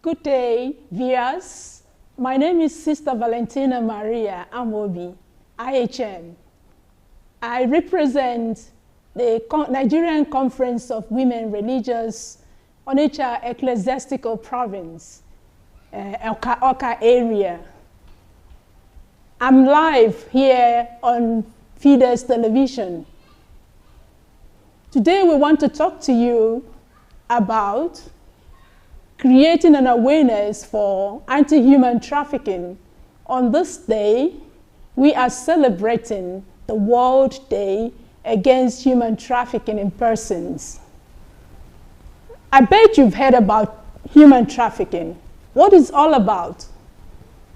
Good day, viewers. My name is Sister Valentina Maria Amobi, IHM. I represent the Nigerian Conference of Women Religious, Onitsha Ecclesiastical Province, Awka area. I'm live here on Fides Television. Today we want to talk to you about creating an awareness for anti-human trafficking. On this day, we are celebrating the World Day Against Human Trafficking in Persons. I bet you've heard about human trafficking. What it's all about?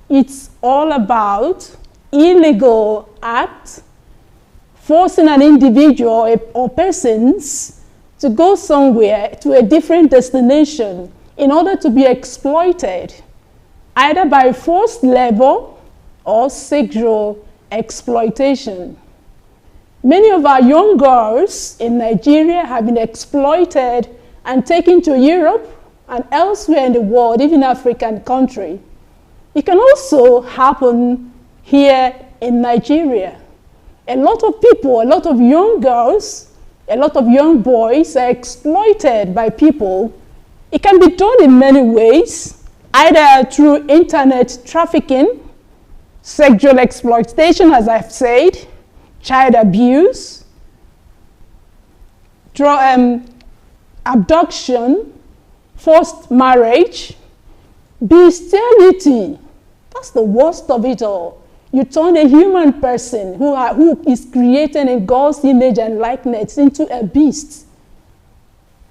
It's all about illegal acts forcing an individual or persons to go somewhere to a different destination in order to be exploited, either by forced labor or sexual exploitation. Many of our young girls in Nigeria have been exploited and taken to Europe and elsewhere in the world, even African country. It can also happen here in Nigeria. A lot of people, a lot of young girls, a lot of young boys are exploited by people. It can be done in many ways, either through internet trafficking, sexual exploitation, as I've said, child abuse, abduction, forced marriage, bestiality. That's the worst of it all. You turn a human person who is created in God's image and likeness into a beast.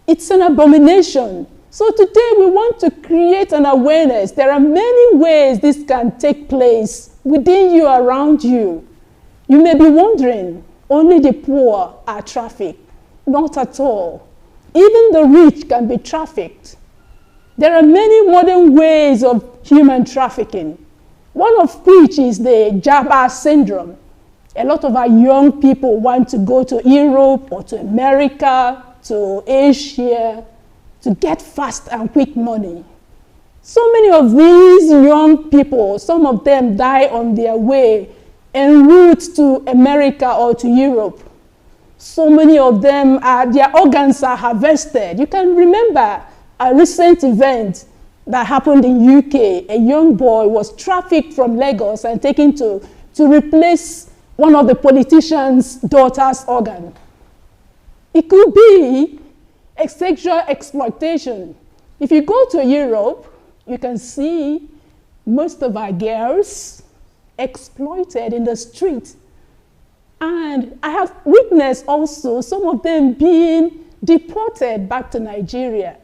It's an abomination. So today we want to create an awareness. There are many ways this can take place within you, around you. You may be wondering, only the poor are trafficked. Not at all. Even the rich can be trafficked. There are many modern ways of human trafficking, one of which is the Jabba syndrome. A lot of our young people want to go to Europe or to America, to Asia, to get fast and quick money. So many of these young people, some of them die on their way en route to America or to Europe. So many of them, their organs are harvested. You can remember a recent event that happened in UK. A young boy was trafficked from Lagos and taken to replace one of the politician's daughter's organ. It could be a sexual exploitation. If you go to Europe, you can see most of our girls exploited in the street. And I have witnessed also some of them being deported back to Nigeria.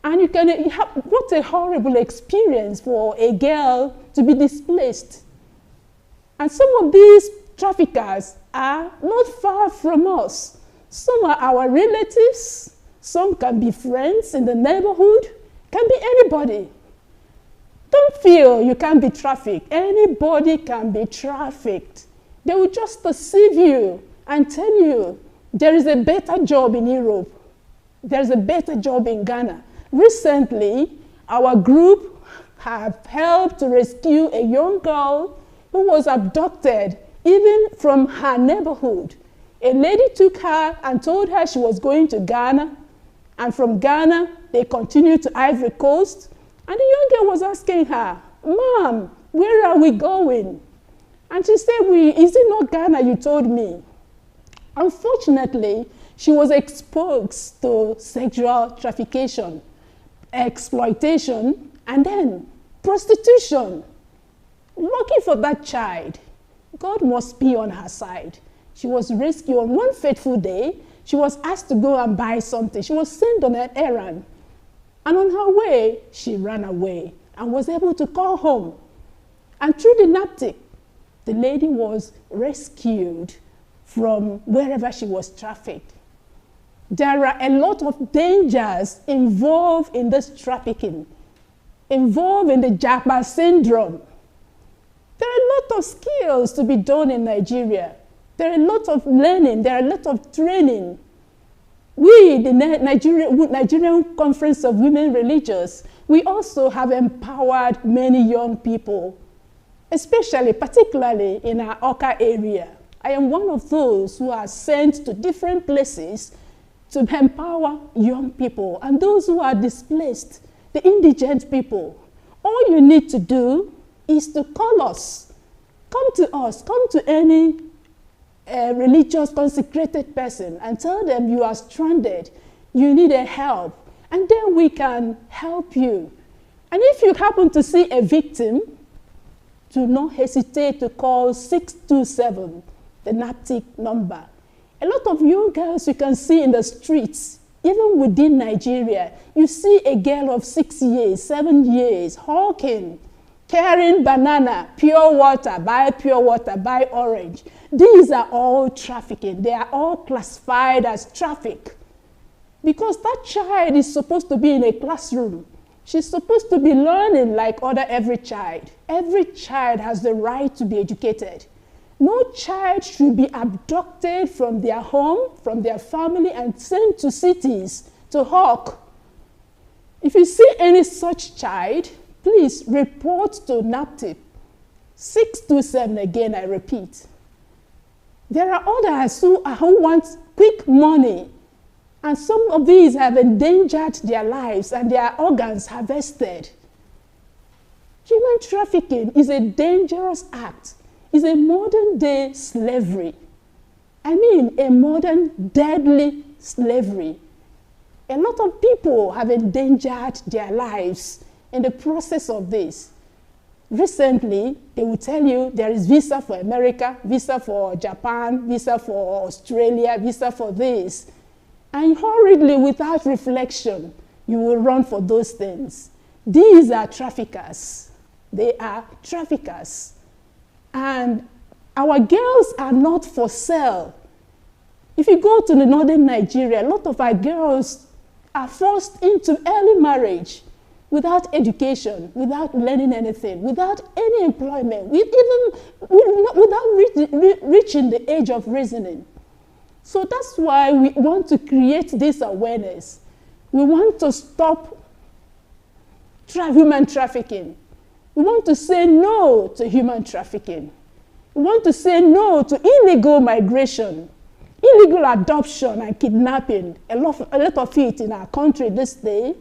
And you can have, what a horrible experience for a girl to be displaced. And some of these traffickers are not far from us. Some are our relatives. Some can be friends in the neighborhood, can be anybody. Don't feel you can't be trafficked. Anybody can be trafficked. They will just deceive you and tell you there is a better job in Europe. There's a better job in Ghana. Recently, our group have helped to rescue a young girl who was abducted even from her neighborhood. A lady took her and told her she was going to Ghana. And from Ghana, they continued to Ivory Coast. And the young girl was asking her, "Mom, where are we going?" And she said, "Is it not Ghana you told me?" Unfortunately, she was exposed to sexual traffication, exploitation, and then prostitution. Lucky for that child, God must be on her side. She was rescued on one fateful day. She was asked to go and buy something. She was sent on an errand. And on her way, she ran away and was able to call home. And through the NAPTIC, the lady was rescued from wherever she was trafficked. There are a lot of dangers involved in this trafficking, involved in the Jabba syndrome. There are a lot of skills to be done in Nigeria. There are a lot of learning. There are a lot of training. We, the Nigerian Conference of Women Religious, We also have empowered many young people, especially, particularly in our Awka area. I am one of those who are sent to different places to empower young people and those who are displaced, the indigent people. All you need to do is to call us. Come to us, come to any religious consecrated person and tell them you are stranded, you need a help, and then we can help you. And if you happen to see a victim, do not hesitate to call 627, the NAPTIC number. A lot of young girls you can see in the streets, even within Nigeria, you see a girl of 6 years, 7 years, hawking, carrying banana, pure water, buy orange. These are all trafficking. They are all classified as traffic. Because that child is supposed to be in a classroom. She's supposed to be learning like every child. Every child has the right to be educated. No child should be abducted from their home, from their family, and sent to cities to hawk. If you see any such child, please report to NAPTIP. 627 again, I repeat. There are others who want quick money, and some of these have endangered their lives and their organs harvested. Human trafficking is a dangerous act. It's a modern day slavery. I mean, a modern deadly slavery. A lot of people have endangered their lives in the process of this. Recently, they will tell you there is visa for America, visa for Japan, visa for Australia, visa for this. And hurriedly, without reflection, you will run for those things. These are traffickers. They are traffickers. And our girls are not for sale. If you go to the northern Nigeria, a lot of our girls are forced into early marriage without education, without learning anything, without any employment, without reaching the age of reasoning. So that's why we want to create this awareness. We want to stop human trafficking. We want to say no to human trafficking. We want to say no to illegal migration, illegal adoption and kidnapping, a lot of it in our country this day,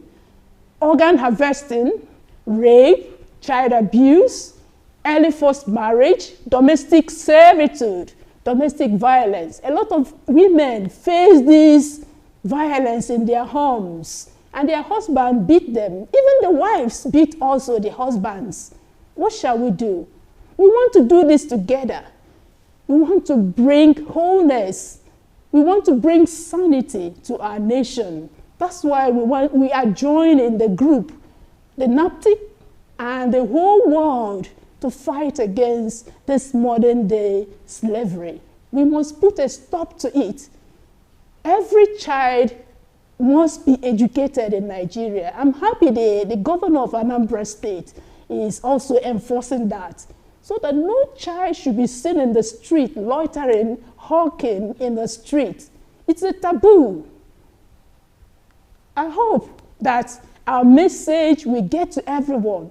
organ harvesting, rape, child abuse, early forced marriage, domestic servitude, domestic violence. A lot of women face this violence in their homes, and their husband beat them. Even the wives beat also the husbands. What shall we do? We want to do this together. We want to bring wholeness. We want to bring sanity to our nation. That's why we are joining the group, the NAPTIC, and the whole world to fight against this modern day slavery. We must put a stop to it. Every child must be educated in Nigeria. I'm happy the governor of Anambra State is also enforcing that, so that no child should be seen in the street loitering, hawking in the street. It's a taboo. I hope that our message will get to everyone.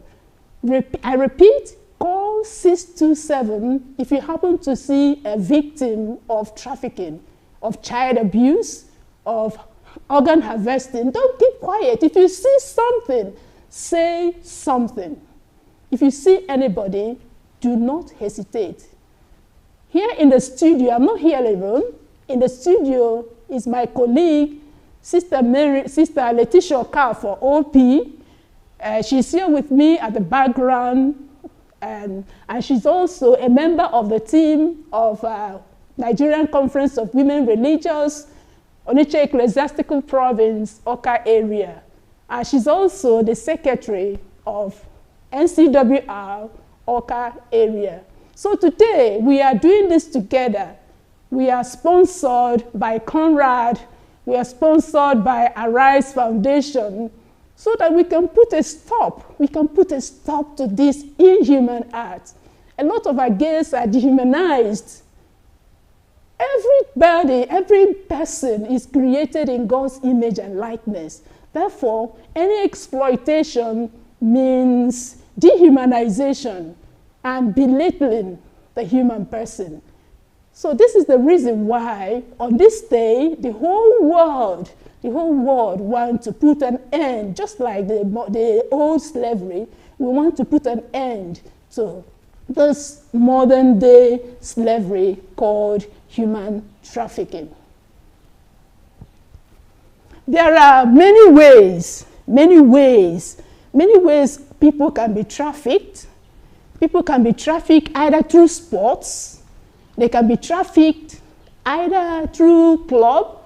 I repeat, call 627 if you happen to see a victim of trafficking, of child abuse, of organ harvesting. Don't keep quiet. If you see something, say something. If you see anybody, do not hesitate. Here in the studio, I'm not here alone. In the studio is my colleague, Sister Letitia Awka for OP. She's here with me at the background, and she's also a member of the team of Nigerian Conference of Women Religious, Onitsha Ecclesiastical Province, Awka area. And she's also the secretary of NCWR, Awka area. So today, we are doing this together. We are sponsored by Conrad. We are sponsored by Arise Foundation, so that we can put a stop. We can put a stop to this inhuman act. A lot of our girls are dehumanized. Everybody, every person is created in God's image and likeness. Therefore, any exploitation means dehumanization and belittling the human person. So this is the reason why on this day, the whole world wants to put an end, just like the old slavery, we want to put an end to this modern day slavery called human trafficking. There are many ways people can be trafficked. People can be trafficked either through sports, they can be trafficked either through club.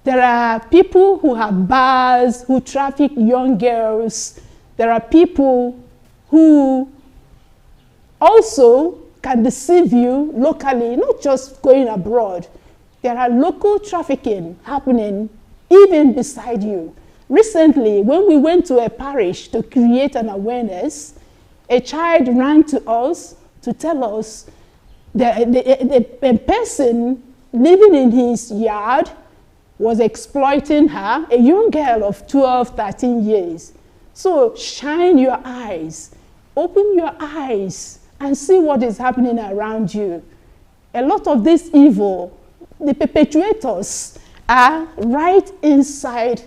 There are people who have bars who traffic young girls. There are people who also can deceive you locally, not just going abroad. There are local trafficking happening even beside you. Recently, when we went to a parish to create an awareness, a child ran to us to tell us that a person living in his yard was exploiting her, a young girl of 12, 13 years. So shine your eyes, open your eyes, and see what is happening around you. A lot of this evil, the perpetrators are right inside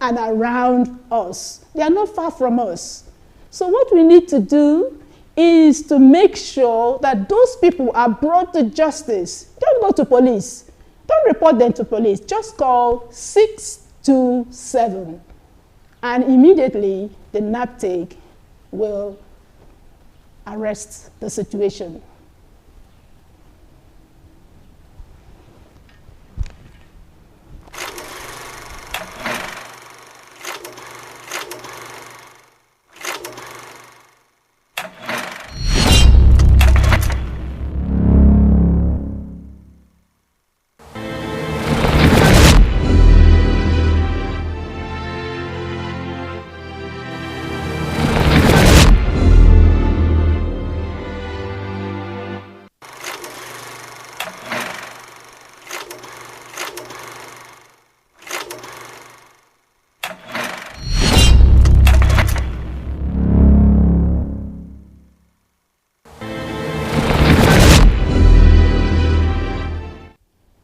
and around us. They are not far from us. So what we need to do is to make sure that those people are brought to justice. Don't go to police. Don't report them to police. Just call 627. And immediately the NAPTIG will arrest the situation.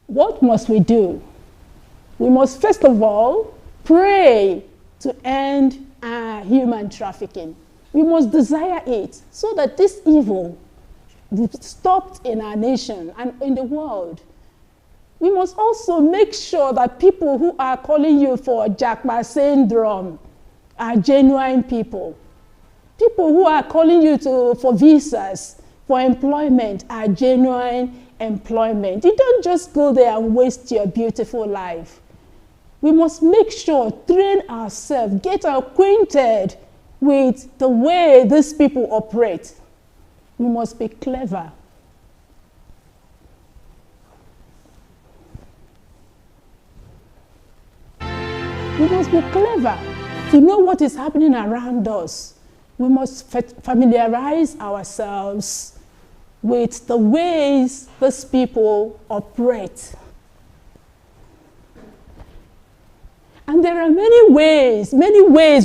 What must we do? We must first of all pray to end human trafficking. We must desire it so that this evil will be stopped in our nation and in the world. We must also make sure that people who are calling you for Jack Ma syndrome are genuine people. People who are calling you for visas, for employment, are genuine employment. You don't just go there and waste your beautiful life. We must make sure, train ourselves, get acquainted with the way these people operate. We must be clever. We must be clever to know what is happening around us. We must familiarize ourselves with the ways these people operate. And there are many ways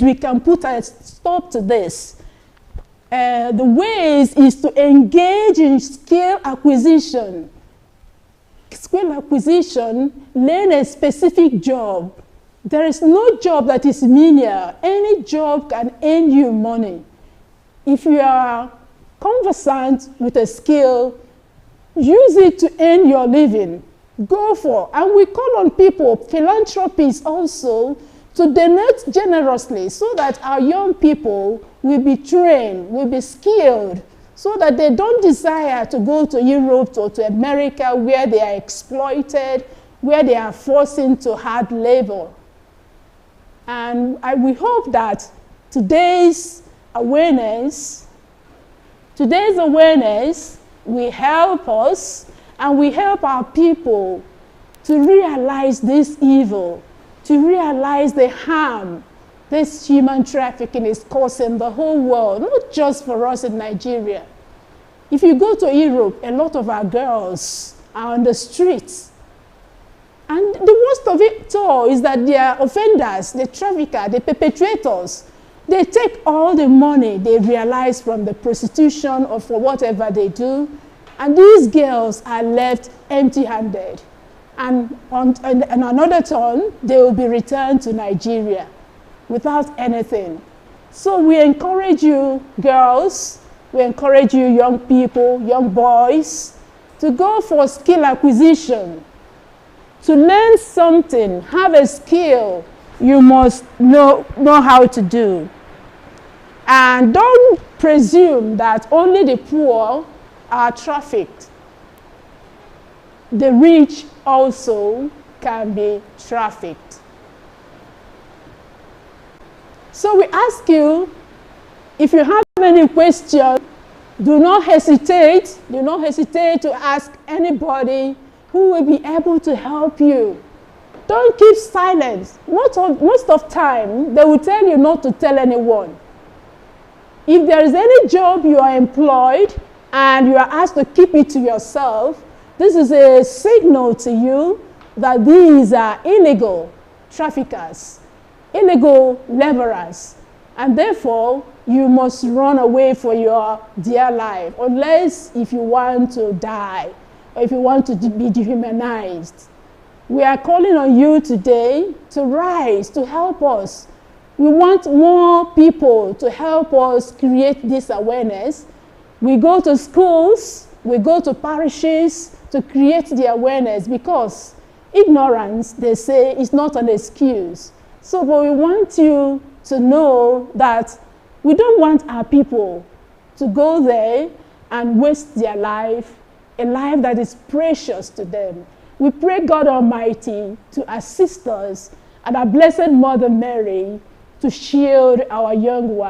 we can put a stop to this. The ways is to engage in skill acquisition. Skill acquisition, learn a specific job. There is no job that is menial. Any job can earn you money. If you are conversant with a skill, use it to earn your living. Go for. And we call on people, philanthropists also, to donate generously so that our young people will be trained, will be skilled, so that they don't desire to go to Europe or to America where they are exploited, where they are forced into hard labor. And we hope that today's awareness will help us and we help our people to realize this evil, to realize the harm this human trafficking is causing the whole world, not just for us in Nigeria. If you go to Europe, a lot of our girls are on the streets. And the worst of it all is that they are offenders, the traffickers, the perpetrators. They take all the money they realize from the prostitution or for whatever they do, and these girls are left empty-handed. And on another turn, they will be returned to Nigeria without anything. So we encourage you, girls, we encourage you, young people, young boys, to go for skill acquisition. To learn something, have a skill, you must know how to do. And don't presume that only the poor are trafficked. The rich also can be trafficked. So we ask you, if you have any question, do not hesitate to ask anybody who will be able to help you. Don't keep silent. Most of time, they will tell you not to tell anyone. If there is any job you are employed and you are asked to keep it to yourself, this is a signal to you that these are illegal traffickers, illegal laborers, and therefore you must run away for your dear life, unless if you want to die or if you want to be dehumanized. We are calling on you today to rise, to help us. We want more people to help us create this awareness. We go to schools, we go to parishes to create the awareness, because ignorance, they say, is not an excuse. So but we want you to know that we don't want our people to go there and waste their life, a life that is precious to them. We pray God Almighty to assist us and our Blessed Mother Mary to shield our young ones.